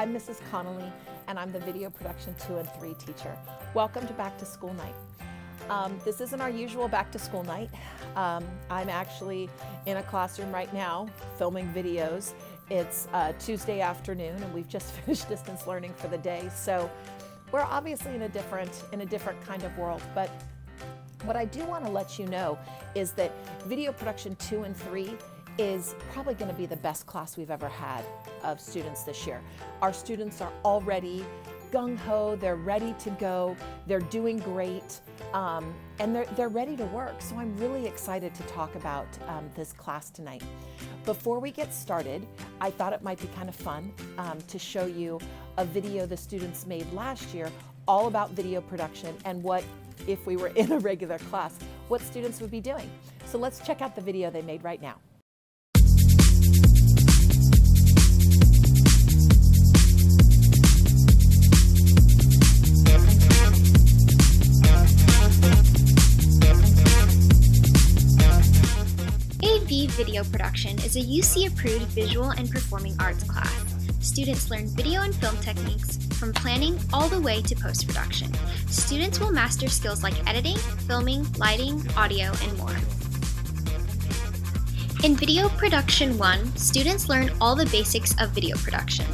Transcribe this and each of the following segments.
I'm Mrs. Connolly, and I'm the Video Production 2 and 3 teacher. Welcome to Back to School Night. This isn't our usual back to school night. I'm actually in a classroom right now filming videos. It's Tuesday afternoon, and we've just finished distance learning for the day. So we're obviously in a different kind of world. But what I do want to let you know is that Video Production 2 and 3 is probably going to be the best class we've ever had of students this year. Our students are already gung-ho, they're ready to go, they're doing great, and they're ready to work. So I'm really excited to talk about this class tonight. Before we get started, I thought it might be kind of fun to show you a video the students made last year all about video production and what, if we were in a regular class, what students would be doing. So let's check out the video they made right now. Video production is a UC-approved visual and performing arts class. Students learn video and film techniques from planning all the way to post-production. Students will master skills like editing, filming, lighting, audio, and more. In Video Production 1, students learn all the basics of video production.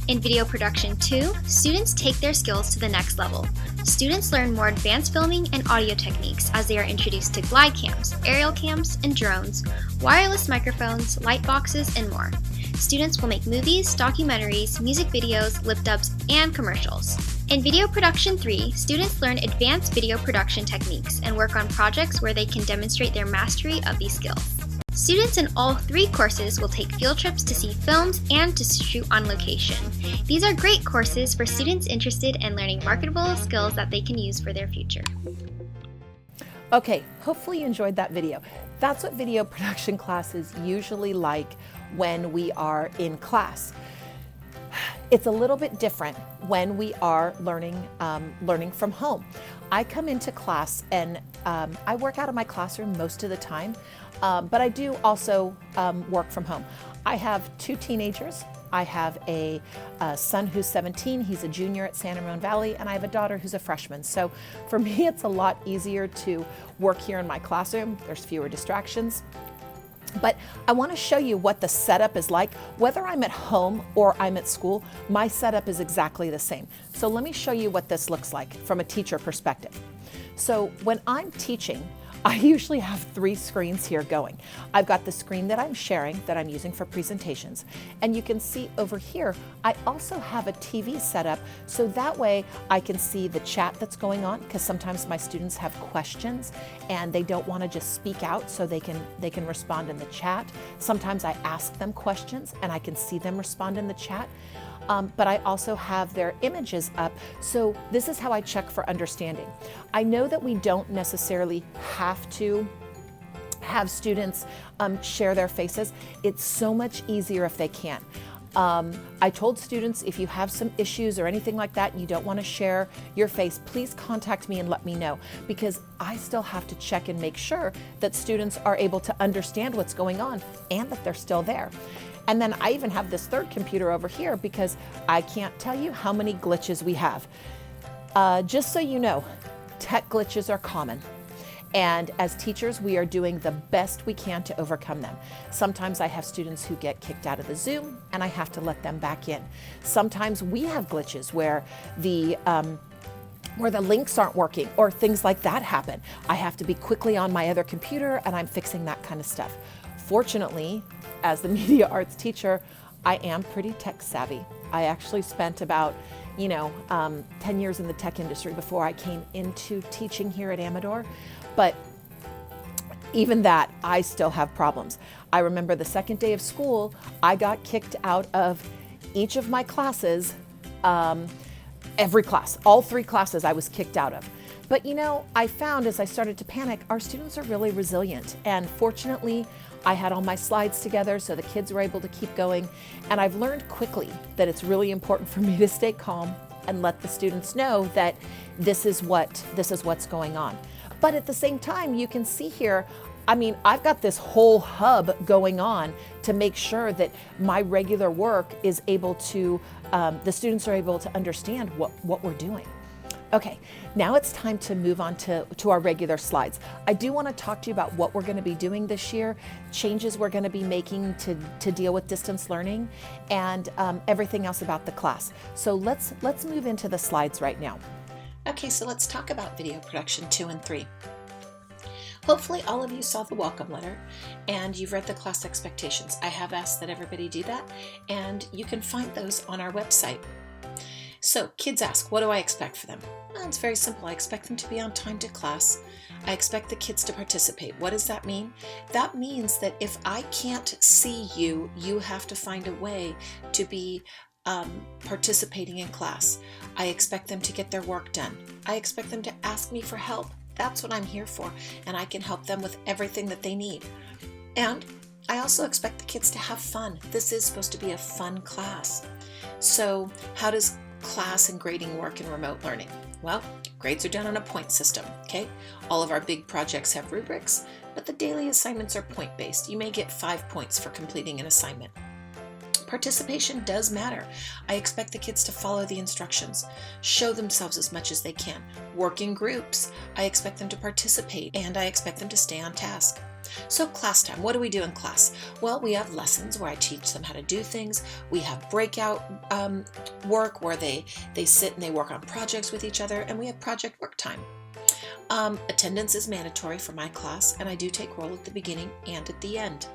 In Video Production 2, students take their skills to the next level. Students learn more advanced filming and audio techniques as they are introduced to glide cams, aerial cams, and drones, wireless microphones, light boxes, and more. Students will make movies, documentaries, music videos, lip dubs, and commercials. In Video Production 3, students learn advanced video production techniques and work on projects where they can demonstrate their mastery of these skills. Students in all 3 courses will take field trips to see films and to shoot on location. These are great courses for students interested in learning marketable skills that they can use for their future. Okay, hopefully you enjoyed that video. That's what video production class is usually like when we are in class. It's a little bit different when we are learning from home. I come into class and I work out of my classroom most of the time, but I do also work from home. I have 2 teenagers. I have a son who's 17, he's a junior at San Ramon Valley, and I have a daughter who's a freshman. So for me, it's a lot easier to work here in my classroom. There's fewer distractions. But I want to show you what the setup is like. Whether I'm at home or I'm at school, my setup is exactly the same. So let me show you what this looks like from a teacher perspective. So when I'm teaching, I usually have 3 screens here going. I've got the screen that I'm sharing, that I'm using for presentations. And you can see over here, I also have a TV set up, so that way I can see the chat that's going on, because sometimes my students have questions and they don't want to just speak out, so they can respond in the chat. Sometimes I ask them questions and I can see them respond in the chat. But I also have their images up. So this is how I check for understanding. I know that we don't necessarily have to have students share their faces. It's so much easier if they can. I told students, if you have some issues or anything like that, and you don't want to share your face, please contact me and let me know, because I still have to check and make sure that students are able to understand what's going on and that they're still there. And then I even have this 3rd computer over here because I can't tell you how many glitches we have. Just so you know, tech glitches are common. And as teachers, we are doing the best we can to overcome them. Sometimes I have students who get kicked out of the Zoom and I have to let them back in. Sometimes we have glitches where the links aren't working or things like that happen. I have to be quickly on my other computer and I'm fixing that kind of stuff. Fortunately, as the media arts teacher, I am pretty tech savvy. I actually spent about 10 years in the tech industry before I came into teaching here at Amador. But even that, I still have problems. I remember the 2nd day of school, I got kicked out of each of my classes, every class, all 3 classes I was kicked out of. But I found as I started to panic, our students are really resilient. And fortunately, I had all my slides together so the kids were able to keep going. And I've learned quickly that it's really important for me to stay calm and let the students know that this is what's going on. But at the same time, you can see here, I mean, I've got this whole hub going on to make sure that my regular work is able to, the students are able to understand what we're doing. Okay, now it's time to move on to our regular slides. I do want to talk to you about what we're going to be doing this year, changes we're going to be making to deal with distance learning, and everything else about the class. So let's move into the slides right now. Okay, so let's talk about video production 2 and 3. Hopefully all of you saw the welcome letter and you've read the class expectations. I have asked that everybody do that, and you can find those on our website. So kids ask, what do I expect for them? Well, it's very simple. I expect them to be on time to class. I expect the kids to participate. What does that mean? That means that if I can't see you, you have to find a way to be participating in class. I expect them to get their work done. I expect them to ask me for help. That's what I'm here for, and I can help them with everything that they need. And I also expect the kids to have fun. This is supposed to be a fun class. So how does class and grading work in remote learning? Well, grades are done on a point system, okay? All of our big projects have rubrics, but the daily assignments are point-based. You may get 5 points for completing an assignment. Participation does matter. I expect the kids to follow the instructions, show themselves as much as they can, work in groups. I expect them to participate, and I expect them to stay on task. So class time, what do we do in class? Well, we have lessons where I teach them how to do things. We have breakout work where they sit and they work on projects with each other, and we have project work time. Attendance is mandatory for my class, and I do take roll at the beginning and at the end.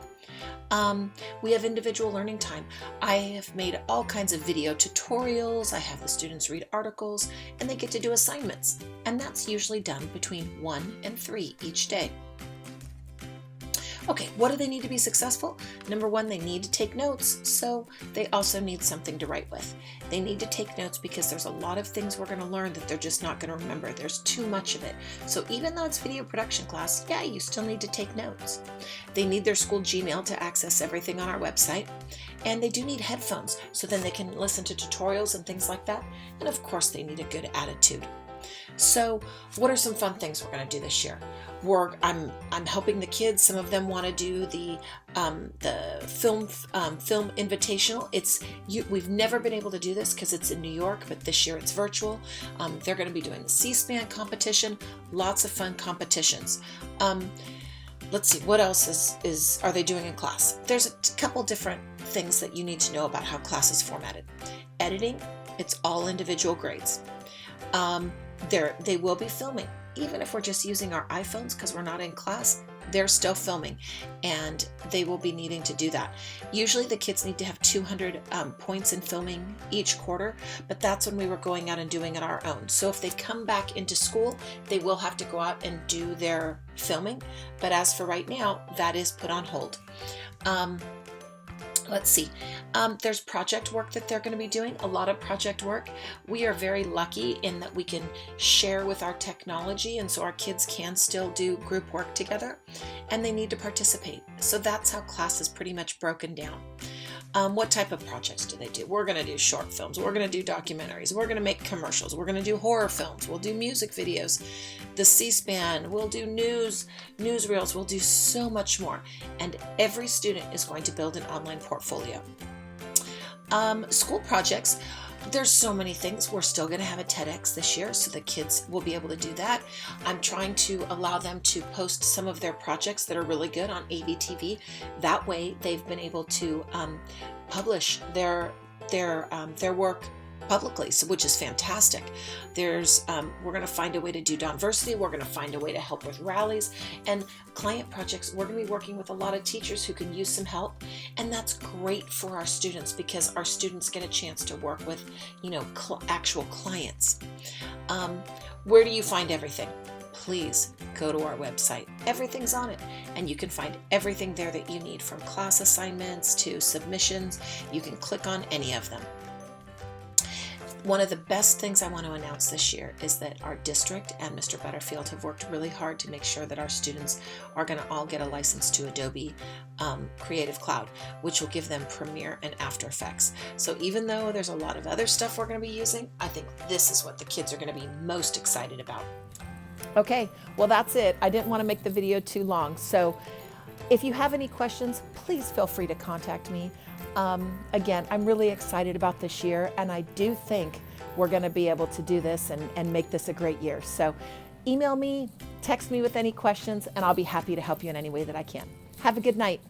We have individual learning time. I have made all kinds of video tutorials. I have the students read articles, and they get to do assignments. And that's usually done between 1 and 3 each day. Okay, what do they need to be successful? Number 1, they need to take notes, so they also need something to write with. They need to take notes because there's a lot of things we're going to learn that they're just not going to remember. There's too much of it. So even though it's video production class, yeah, you still need to take notes. They need their school Gmail to access everything on our website, and they do need headphones so then they can listen to tutorials and things like that. And of course, they need a good attitude. So what are some fun things we're going to do this year? I'm helping the kids. Some of them want to do the film invitational. We've never been able to do this because it's in New York, but this year it's virtual. They're going to be doing the C-SPAN competition. Lots of fun competitions. Let's see, what else are they doing in class? There's a couple different things that you need to know about how class is formatted. Editing, it's all individual grades. They will be filming. Even if we're just using our iPhones because we're not in class, they're still filming, and they will be needing to do that. Usually the kids need to have 200 points in filming each quarter, but that's when we were going out and doing it our own. So if they come back into school, they will have to go out and do their filming. But as for right now, that is put on hold. Let's see. There's project work that they're going to be doing, a lot of project work. We are very lucky in that we can share with our technology, and so our kids can still do group work together, and they need to participate. So that's how class is pretty much broken down. What type of projects do they do? We're going to do short films. We're going to do documentaries. We're going to make commercials. We're going to do horror films. We'll do music videos. The C-SPAN. We'll do newsreels. We'll do so much more. And every student is going to build an online portfolio. School projects. There's so many things. We're still going to have a TEDx this year, so the kids will be able to do that. I'm trying to allow them to post some of their projects that are really good on AVTV. That way, they've been able to publish their work publicly, so which is fantastic. We're going to find a way to do diversity. We're going to find a way to help with rallies and client projects. We're going to be working with a lot of teachers who can use some help, and that's great for our students because our students get a chance to work with, actual clients. Where do you find everything? Please go to our website. Everything's on it, and you can find everything there that you need, from class assignments to submissions. You can click on any of them. One of the best things I want to announce this year is that our district and Mr. Butterfield have worked really hard to make sure that our students are going to all get a license to Adobe Creative Cloud, which will give them Premiere and After Effects. So even though there's a lot of other stuff we're going to be using, I think this is what the kids are going to be most excited about. Okay, well that's it. I didn't want to make the video too long. So if you have any questions, please feel free to contact me. Again, I'm really excited about this year, and I do think we're going to be able to do this and make this a great year. So email me, text me with any questions, and I'll be happy to help you in any way that I can. Have a good night.